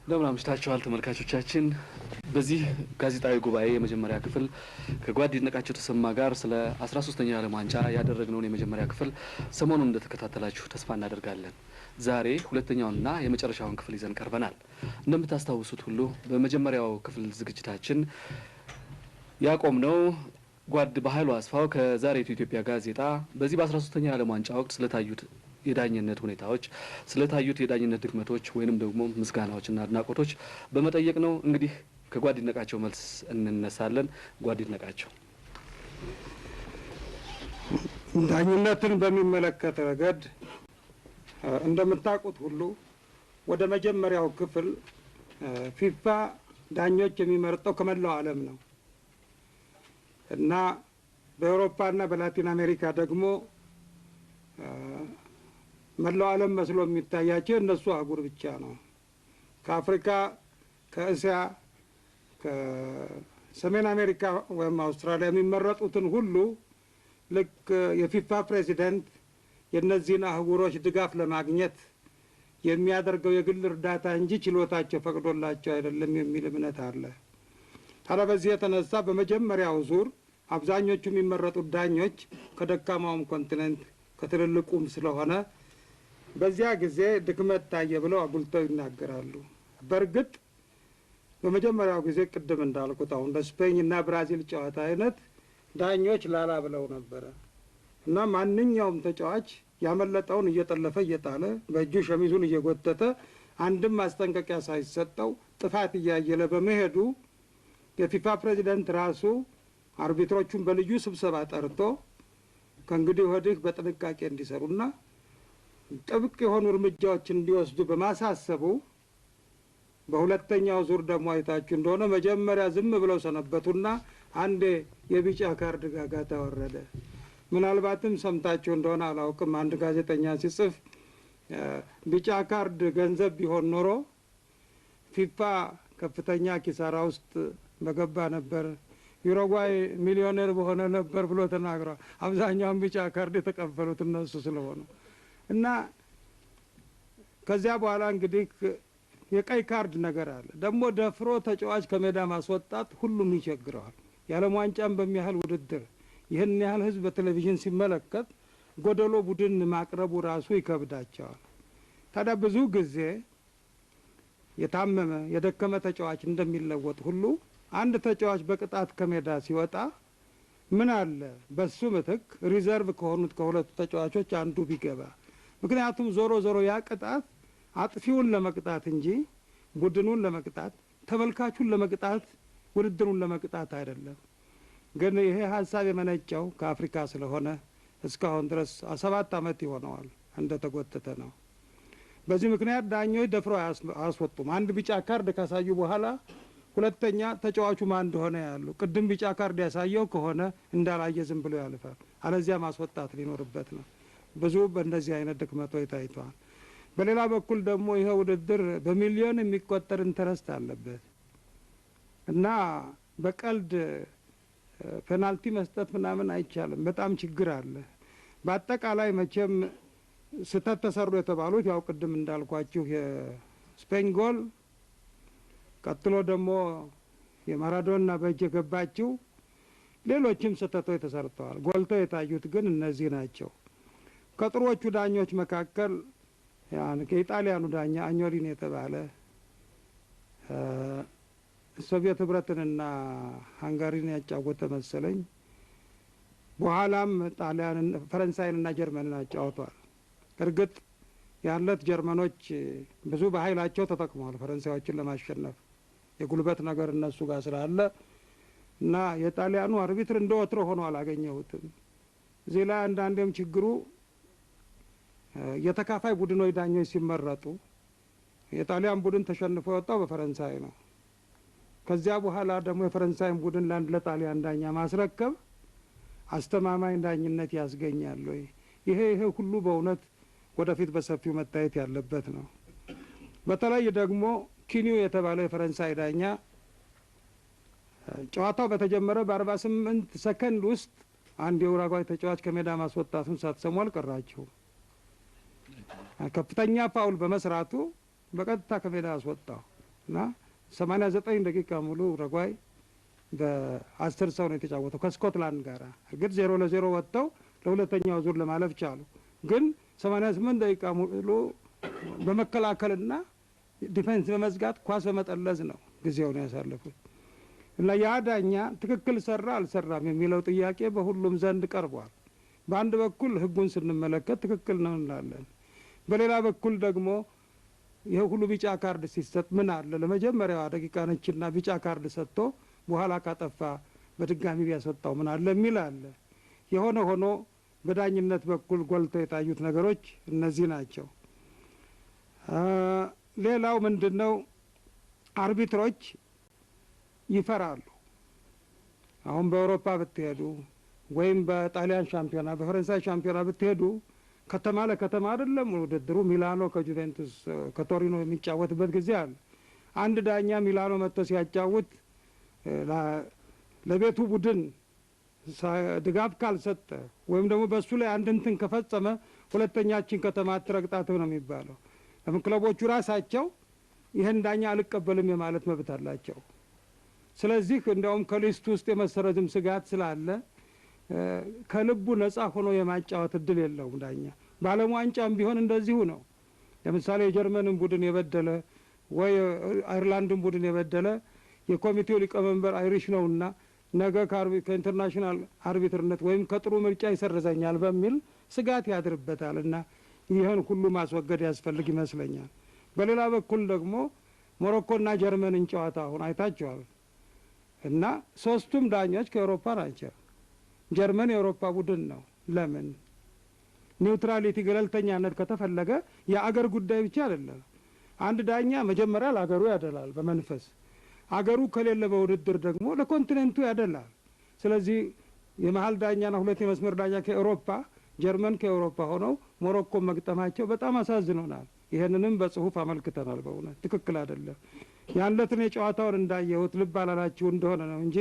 እንደምን አምሽታችኋል ተመልካቾቻችን። በዚህ ጋዜጣዊ ጉባኤ የመጀመሪያ ክፍል ከጓድ ይድነቃቸው ተሰማ ጋር ስለ 13ኛው የዓለም ዋንጫ ያደረግነውን የመጀመሪያ ክፍል ሰሞኑን እንደተከታተላችሁ ተስፋ እናደርጋለን። ዛሬ ሁለተኛውንና የመጨረሻውን ክፍል ይዘን ቀርበናል። እንደምታስታውሱት ሁሉ በመጀመሪያው ክፍል ዝግጅታችን ያቆምነው ጓድ በኃይሉ አስፋው ከዛሬቱ ኢትዮጵያ ጋዜጣ በዚህ በ13ኛው የዓለም ዋንጫ ወቅት ስለታዩት የዳኝነት ሁኔታዎች ስለታዩት የዳኝነት ድክመቶች ወይንም ደግሞ ምስጋናዎችና አድናቆቶች በመጠየቅ ነው። እንግዲህ ከጓድ ይድነቃቸው መልስ እንነሳለን። ጓድ ይድነቃቸው፣ ዳኝነትን በሚመለከት ረገድ እንደምታውቁት ሁሉ ወደ መጀመሪያው ክፍል ፊፋ ዳኞች የሚመርጠው ከመላው ዓለም ነው እና በአውሮፓና በላቲን አሜሪካ ደግሞ መላው ዓለም መስሎ የሚታያቸው እነሱ አህጉር ብቻ ነው። ከአፍሪካ፣ ከእስያ፣ ከሰሜን አሜሪካ ወይም አውስትራሊያ የሚመረጡትን ሁሉ ልክ የፊፋ ፕሬዚደንት የእነዚህን አህጉሮች ድጋፍ ለማግኘት የሚያደርገው የግል እርዳታ እንጂ ችሎታቸው ፈቅዶላቸው አይደለም የሚል እምነት አለ። ታዲያ በዚህ የተነሳ በመጀመሪያው ዙር አብዛኞቹ የሚመረጡት ዳኞች ከደካማውም ኮንቲኔንት ከትልልቁም ስለሆነ በዚያ ጊዜ ድክመት ታየ ብለው አጉልተው ይናገራሉ። በእርግጥ በመጀመሪያው ጊዜ ቅድም እንዳልኩት አሁን ለስፔን እና ብራዚል ጨዋታ አይነት ዳኞች ላላ ብለው ነበረ እና ማንኛውም ተጫዋች ያመለጠውን እየጠለፈ እየጣለ በእጁ ሸሚዙን እየጎተተ አንድም ማስጠንቀቂያ ሳይሰጠው ጥፋት እያየለ በመሄዱ የፊፋ ፕሬዚደንት ራሱ አርቢትሮቹን በልዩ ስብሰባ ጠርቶ ከእንግዲህ ወዲህ በጥንቃቄ እንዲሰሩና ጥብቅ የሆኑ እርምጃዎችን እንዲወስዱ በማሳሰቡ በሁለተኛው ዙር ደግሞ አይታችሁ እንደሆነ መጀመሪያ ዝም ብለው ሰነበቱና አንዴ የቢጫ ካርድ ጋጋታ ወረደ። ምናልባትም ሰምታችሁ እንደሆነ አላውቅም፣ አንድ ጋዜጠኛ ሲጽፍ ቢጫ ካርድ ገንዘብ ቢሆን ኖሮ ፊፋ ከፍተኛ ኪሳራ ውስጥ በገባ ነበር፣ ዩሩጓይ ሚሊዮኔር በሆነ ነበር ብሎ ተናግሯል። አብዛኛውን ቢጫ ካርድ የተቀበሉት እነሱ ስለሆኑ እና ከዚያ በኋላ እንግዲህ የቀይ ካርድ ነገር አለ። ደግሞ ደፍሮ ተጫዋች ከሜዳ ማስወጣት ሁሉም ይቸግረዋል። የዓለም ዋንጫን በሚያህል ውድድር ይህን ያህል ሕዝብ በቴሌቪዥን ሲመለከት ጎደሎ ቡድን ማቅረቡ ራሱ ይከብዳቸዋል። ታዲያ ብዙ ጊዜ የታመመ የደከመ ተጫዋች እንደሚለወጥ ሁሉ አንድ ተጫዋች በቅጣት ከሜዳ ሲወጣ ምን አለ በሱ ምትክ ሪዘርቭ ከሆኑት ከሁለቱ ተጫዋቾች አንዱ ቢገባ። ምክንያቱም ዞሮ ዞሮ ያ ቅጣት አጥፊውን ለመቅጣት እንጂ ቡድኑን ለመቅጣት፣ ተመልካቹን ለመቅጣት፣ ውድድሩን ለመቅጣት አይደለም። ግን ይሄ ሀሳብ የመነጨው ከአፍሪካ ስለሆነ እስካሁን ድረስ 7 ዓመት ይሆነዋል እንደተጎተተ ነው። በዚህ ምክንያት ዳኞች ደፍረው አያስወጡም። አንድ ቢጫ ካርድ ካሳዩ በኋላ ሁለተኛ ተጫዋቹ ማን እንደሆነ ያሉ ቅድም ቢጫ ካርድ ያሳየው ከሆነ እንዳላየ ዝም ብሎ ያልፋል። አለዚያ ማስወጣት ሊኖርበት ነው። ብዙ በእንደዚህ አይነት ድክመቶች ታይተዋል። በሌላ በኩል ደግሞ ይሄ ውድድር በሚሊዮን የሚቆጠር ኢንተረስት አለበት እና በቀልድ ፔናልቲ መስጠት ምናምን አይቻልም። በጣም ችግር አለ። በአጠቃላይ መቼም ስህተት ተሰሩ የተባሉት ያው ቅድም እንዳልኳችሁ የስፔን ጎል፣ ቀጥሎ ደግሞ የማራዶና በእጅ የገባችው፣ ሌሎችም ስህተቶች ተሰርተዋል። ጎልተው የታዩት ግን እነዚህ ናቸው። ከጥሮቹ ዳኞች መካከል የኢጣሊያኑ ዳኛ አኞሊን የተባለ ሶቪየት ህብረትንና ሃንጋሪን ያጫወተ መሰለኝ። በኋላም ጣሊያንን፣ ፈረንሳይንና ጀርመንን አጫውቷል። እርግጥ ያለት ጀርመኖች ብዙ በኃይላቸው ተጠቅመዋል ፈረንሳዮችን ለማሸነፍ። የጉልበት ነገር እነሱ ጋር ስላለ እና የጣሊያኑ አርቢትር እንደ ወትሮ ሆኖ አላገኘሁትም። እዚህ ላይ አንዳንዴም ችግሩ የተካፋይ ቡድኖች ዳኞች ሲመረጡ የጣሊያን ቡድን ተሸንፎ የወጣው በፈረንሳይ ነው። ከዚያ በኋላ ደግሞ የፈረንሳይን ቡድን ለአንድ ለጣሊያን ዳኛ ማስረከብ አስተማማኝ ዳኝነት ያስገኛል ወይ? ይሄ ሁሉ በእውነት ወደፊት በሰፊው መታየት ያለበት ነው። በተለይ ደግሞ ኪኒው የተባለው የፈረንሳይ ዳኛ ጨዋታው በተጀመረ በ48 ሰከንድ ውስጥ አንድ የኡራጓይ ተጫዋች ከሜዳ ማስወጣቱን ሳትሰሙ አልቀራችሁም። ከፍተኛ ፋውል በመስራቱ በቀጥታ ከሜዳ አስወጣው። እና 89 ደቂቃ ሙሉ ኡሩጓይ በ10 ሰው ነው የተጫወተው ከስኮትላንድ ጋር። እርግጥ 0-0 ወጥተው ለሁለተኛው ዙር ለማለፍ ቻሉ። ግን 88 ደቂቃ ሙሉ በመከላከልና ዲፌንስ በመዝጋት ኳስ በመጠለዝ ነው ጊዜውን ያሳለፉት። እና ያ ዳኛ ትክክል ሰራ አልሰራም የሚለው ጥያቄ በሁሉም ዘንድ ቀርቧል። በአንድ በኩል ሕጉን ስንመለከት ትክክል ነው እንላለን። በሌላ በኩል ደግሞ ይሄ ሁሉ ቢጫ ካርድ ሲሰጥ ምን አለ ለመጀመሪያዋ ደቂቃ ነችና ቢጫ ካርድ ሰጥቶ በኋላ ካጠፋ በድጋሚ ቢያስወጣው ምን አለ የሚል አለ። የሆነ ሆኖ በዳኝነት በኩል ጎልተው የታዩት ነገሮች እነዚህ ናቸው። ሌላው ምንድነው? አርቢትሮች ይፈራሉ። አሁን በአውሮፓ ብትሄዱ ወይም በጣሊያን ሻምፒዮና በፈረንሳይ ሻምፒዮና ብትሄዱ ከተማ ለከተማ አይደለም ውድድሩ። ሚላኖ ከጁቬንቱስ ከቶሪኖ የሚጫወትበት ጊዜ አለ። አንድ ዳኛ ሚላኖ መጥቶ ሲያጫውት ለቤቱ ቡድን ድጋፍ ካልሰጠ ወይም ደግሞ በሱ ላይ አንድ እንትን ከፈጸመ ሁለተኛችን ከተማ አትረግጣትም ነው የሚባለው። ለምን ክለቦቹ ራሳቸው ይህን ዳኛ አልቀበልም የማለት መብት አላቸው። ስለዚህ እንዲያውም ከሊስቱ ውስጥ የመሰረዝም ስጋት ስላለ ከልቡ ነጻ ሆኖ የማጫወት እድል የለውም ዳኛ። በዓለም ዋንጫም ቢሆን እንደዚሁ ነው። ለምሳሌ የጀርመንን ቡድን የበደለ ወይ አይርላንድን ቡድን የበደለ የኮሚቴው ሊቀመንበር አይሪሽ ነውና ነገ ከኢንተርናሽናል አርቢትርነት ወይም ከጥሩ ምርጫ ይሰርዘኛል በሚል ስጋት ያድርበታል እና ይህን ሁሉ ማስወገድ ያስፈልግ ይመስለኛል። በሌላ በኩል ደግሞ ሞሮኮና ጀርመንን ጨዋታ አሁን አይታቸዋል እና ሶስቱም ዳኞች ከአውሮፓ ናቸው። ጀርመን የአውሮፓ ቡድን ነው። ለምን ኒውትራሊቲ ገለልተኛነት ከተፈለገ የአገር ጉዳይ ብቻ አይደለም። አንድ ዳኛ መጀመሪያ ለአገሩ ያደላል በመንፈስ አገሩ ከሌለ በውድድር ደግሞ ለኮንቲኔንቱ ያደላል። ስለዚህ የመሀል ዳኛና ሁለት የመስመር ዳኛ ከአውሮፓ ጀርመን ከአውሮፓ ሆነው ሞሮኮ መግጠማቸው በጣም አሳዝኖናል። ይሄንንም በጽሁፍ አመልክተናል። በእውነት ትክክል አይደለም። ያለትን የጨዋታውን እንዳየሁት ልብ አላላችሁ እንደሆነ ነው እንጂ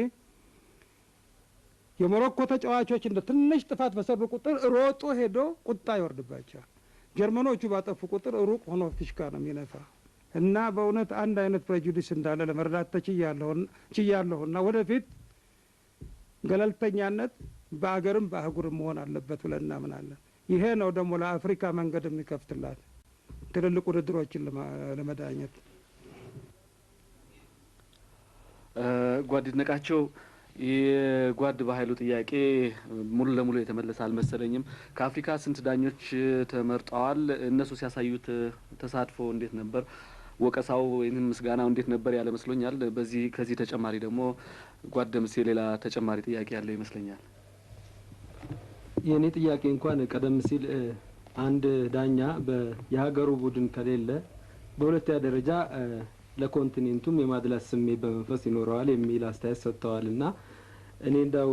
የሞሮኮ ተጫዋቾች እንደ ትንሽ ጥፋት በሰሩ ቁጥር ሮጦ ሄዶ ቁጣ ይወርድባቸዋል። ጀርመኖቹ ባጠፉ ቁጥር ሩቅ ሆኖ ፊሽካ ነው የሚነፋ እና በእውነት አንድ አይነት ፕሬጁዲስ እንዳለ ለመረዳት ችያለሁና ወደፊት ገለልተኛነት በአገርም በአህጉርም መሆን አለበት ብለን እናምናለን። ይሄ ነው ደግሞ ለአፍሪካ መንገድ የሚከፍትላት ትልልቅ ውድድሮችን ለመዳኘት። ጓድ ይድነቃቸው የጓድ በኃይሉ ጥያቄ ሙሉ ለሙሉ የተመለሰ አልመሰለኝም። ከአፍሪካ ስንት ዳኞች ተመርጠዋል? እነሱ ሲያሳዩት ተሳትፎ እንዴት ነበር? ወቀሳው ወይም ምስጋናው እንዴት ነበር ያለ መስሎኛል። ከዚህ ተጨማሪ ደግሞ ጓድ ደምሴ ሌላ ተጨማሪ ጥያቄ ያለ ይመስለኛል። የኔ ጥያቄ እንኳን ቀደም ሲል አንድ ዳኛ የሀገሩ ቡድን ከሌለ በሁለተኛ ደረጃ ለኮንቲኔንቱም የማድላት ስሜት በመንፈስ ይኖረዋል የሚል አስተያየት ሰጥተዋልና እኔ እንዳው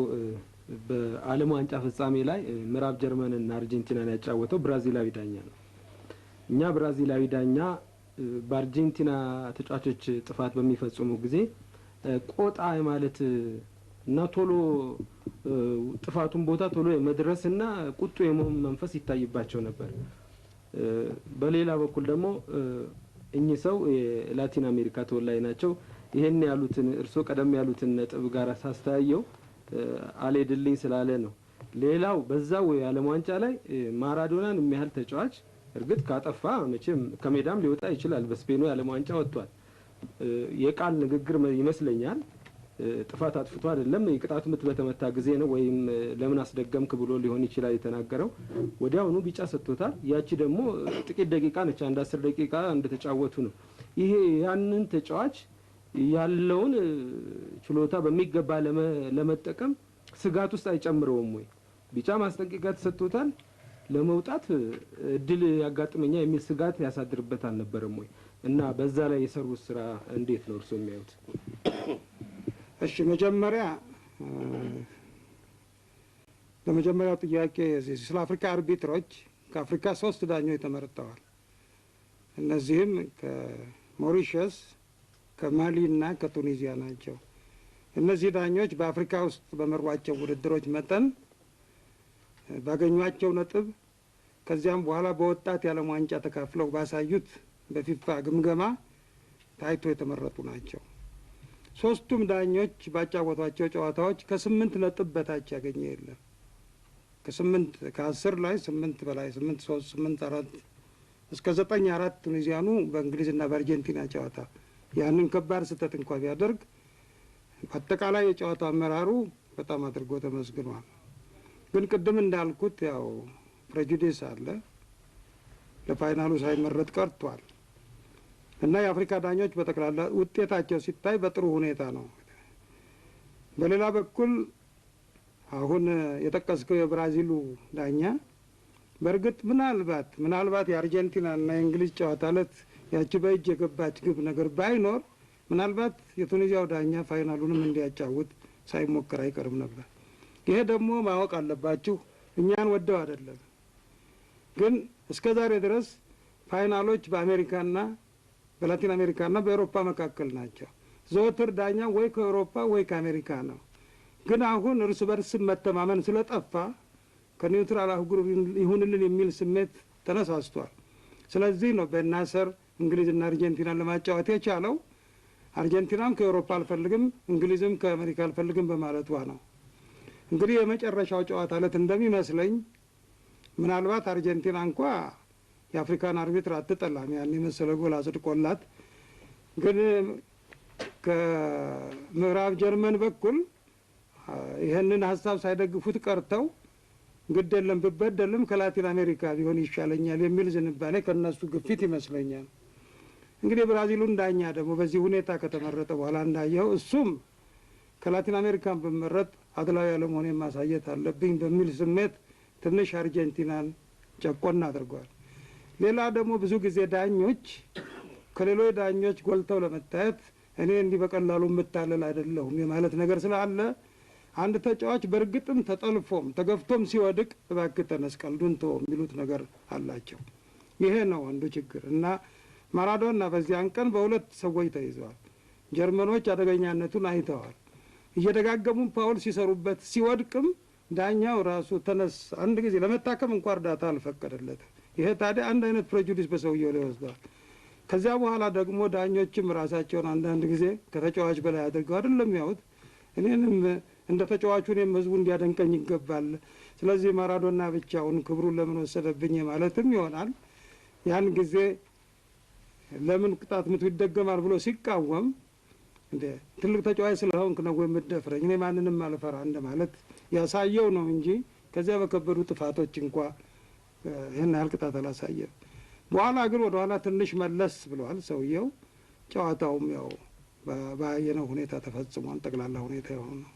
በዓለም ዋንጫ ፍጻሜ ላይ ምዕራብ ጀርመንና አርጀንቲናን ያጫወተው ብራዚላዊ ዳኛ ነው። እኛ ብራዚላዊ ዳኛ በአርጀንቲና ተጫዋቾች ጥፋት በሚፈጽሙ ጊዜ ቆጣ ማለት እና ቶሎ ጥፋቱን ቦታ ቶሎ የመድረስና ቁጡ የመሆን መንፈስ ይታይባቸው ነበር። በሌላ በኩል ደግሞ እኚህ ሰው የላቲን አሜሪካ ተወላጅ ናቸው። ይሄን ያሉትን እርሶ ቀደም ያሉትን ነጥብ ጋር ሳስተያየው አልሄድልኝ ስላለ ነው። ሌላው በዛው የዓለም ዋንጫ ላይ ማራዶናን የሚያህል ተጫዋች እርግጥ ካጠፋ መቼም ከሜዳም ሊወጣ ይችላል። በስፔኑ የዓለም ዋንጫ ወጥቷል። የቃል ንግግር ይመስለኛል። ጥፋት አጥፍቶ አይደለም። የቅጣቱ ምት በተመታ ጊዜ ነው ወይም ለምን አስደገምክ ብሎ ሊሆን ይችላል የተናገረው። ወዲያውኑ ቢጫ ሰጥቶታል። ያቺ ደግሞ ጥቂት ደቂቃ ነች። አንድ 10 ደቂቃ እንደተጫወቱ ነው። ይሄ ያንን ተጫዋች ያለውን ችሎታ በሚገባ ለመጠቀም ስጋት ውስጥ አይጨምረውም ወይ? ቢጫ ማስጠንቀቂያ ተሰጥቶታል። ለመውጣት እድል ያጋጥመኛ የሚል ስጋት ያሳድርበት አልነበረም ወይ? እና በዛ ላይ የሰሩት ስራ እንዴት ነው እርሶ የሚያዩት? እሺ መጀመሪያ ለመጀመሪያው ጥያቄ ስለ አፍሪካ አርቢትሮች ከአፍሪካ 3 ዳኞች ተመርጠዋል። እነዚህም ከሞሪሸስ ከማሊና ከቱኒዚያ ናቸው። እነዚህ ዳኞች በአፍሪካ ውስጥ በመሯቸው ውድድሮች መጠን ባገኟቸው ነጥብ ከዚያም በኋላ በወጣት የዓለም ዋንጫ ተካፍለው ባሳዩት በፊፋ ግምገማ ታይቶ የተመረጡ ናቸው። ሶስቱም ዳኞች ባጫወቷቸው ጨዋታዎች ከ8 ነጥብ በታች ያገኘ የለም። ከ10 ላይ 8 በላይ 8-3 8-4 እስከ 9-4 ቱኒዚያኑ በእንግሊዝና በአርጀንቲና ጨዋታ ያንን ከባድ ስህተት እንኳ ቢያደርግ አጠቃላይ የጨዋታ አመራሩ በጣም አድርጎ ተመስግኗል። ግን ቅድም እንዳልኩት ያው ፕሬጁዲስ አለ፣ ለፋይናሉ ሳይመረጥ ቀርቷል እና የአፍሪካ ዳኞች በጠቅላላ ውጤታቸው ሲታይ በጥሩ ሁኔታ ነው። በሌላ በኩል አሁን የጠቀስከው የብራዚሉ ዳኛ በእርግጥ ምናልባት የአርጀንቲናና የእንግሊዝ ጨዋታ ዕለት ያቺ በእጅ የገባች ግብ ነገር ባይኖር ምናልባት የቱኒዚያው ዳኛ ፋይናሉንም እንዲያጫውት ሳይሞክር አይቀርም ነበር። ይሄ ደግሞ ማወቅ አለባችሁ፣ እኛን ወደው አይደለም። ግን እስከ ዛሬ ድረስ ፋይናሎች በአሜሪካና በላቲን አሜሪካና በአውሮፓ መካከል ናቸው። ዘወትር ዳኛ ወይ ከአውሮፓ ወይ ከአሜሪካ ነው። ግን አሁን እርስ በርስ መተማመን ስለጠፋ ከኒውትራል አህጉር ይሁንልን የሚል ስሜት ተነሳስቷል። ስለዚህ ነው በናሰር እንግሊዝና አርጀንቲናን ለማጫወት የቻለው። አርጀንቲናም ከአውሮፓ አልፈልግም፣ እንግሊዝም ከአሜሪካ አልፈልግም በማለቷ ነው። እንግዲህ የመጨረሻው ጨዋታ ዕለት እንደሚመስለኝ ምናልባት አርጀንቲና እንኳ የአፍሪካን አርቢትር አትጠላም፣ ያን የመሰለ ጎል አጽድቆላት። ግን ከምዕራብ ጀርመን በኩል ይህንን ሀሳብ ሳይደግፉት ቀርተው ግድ የለም ብበደልም ከላቲን አሜሪካ ቢሆን ይሻለኛል የሚል ዝንባሌ ከነሱ ግፊት ይመስለኛል። እንግዲህ ብራዚሉን ዳኛ ደግሞ በዚህ ሁኔታ ከተመረጠ በኋላ እንዳየው እሱም ከላቲን አሜሪካን ብመረጥ አድላዊ አለመሆኔን ማሳየት አለብኝ በሚል ስሜት ትንሽ አርጀንቲናን ጨቆና አድርጓል። ሌላ ደግሞ ብዙ ጊዜ ዳኞች ከሌሎች ዳኞች ጎልተው ለመታየት እኔ እንዲህ በቀላሉ የምታለል አይደለሁም የማለት ነገር ስላለ አንድ ተጫዋች በእርግጥም ተጠልፎም ተገፍቶም ሲወድቅ እባክህ ተነስ ቀልዱን ተው የሚሉት ነገር አላቸው። ይሄ ነው አንዱ ችግር እና ማራዶና በዚያን ቀን በሁለት ሰዎች ተይዘዋል። ጀርመኖች አደገኛነቱን አይተዋል። እየደጋገሙም ፓውል ሲሰሩበት ሲወድቅም ዳኛው ራሱ ተነስ አንድ ጊዜ ለመታከም እንኳን እርዳታ አልፈቀደለትም። ይሄ ታዲያ አንድ አይነት ፕሬጁዲስ በሰውየው ላይ ወስዷል። ከዚያ በኋላ ደግሞ ዳኞችም ራሳቸውን አንዳንድ ጊዜ ከተጫዋች በላይ አድርገው አይደለም ያዩት። እኔንም እንደ ተጫዋቹ እኔም ህዝቡ እንዲያደንቀኝ ይገባል፣ ስለዚህ ማራዶና ብቻውን ክብሩን ለምን ወሰደብኝ ማለትም ይሆናል። ያን ጊዜ ለምን ቅጣት ምቱ ይደገማል ብሎ ሲቃወም እንደ ትልቅ ተጫዋች ስለሆንክ ነው የምትደፍረኝ እኔ ማንንም አልፈራ እንደማለት ያሳየው ነው እንጂ ከዚያ በከበዱ ጥፋቶች እንኳ ይህን ያህል ቅጣት አላሳየም። በኋላ ግን ወደ ኋላ ትንሽ መለስ ብለዋል ሰውየው። ጨዋታውም ያው ባየነው ሁኔታ ተፈጽሟል። ጠቅላላ ሁኔታ የሆነው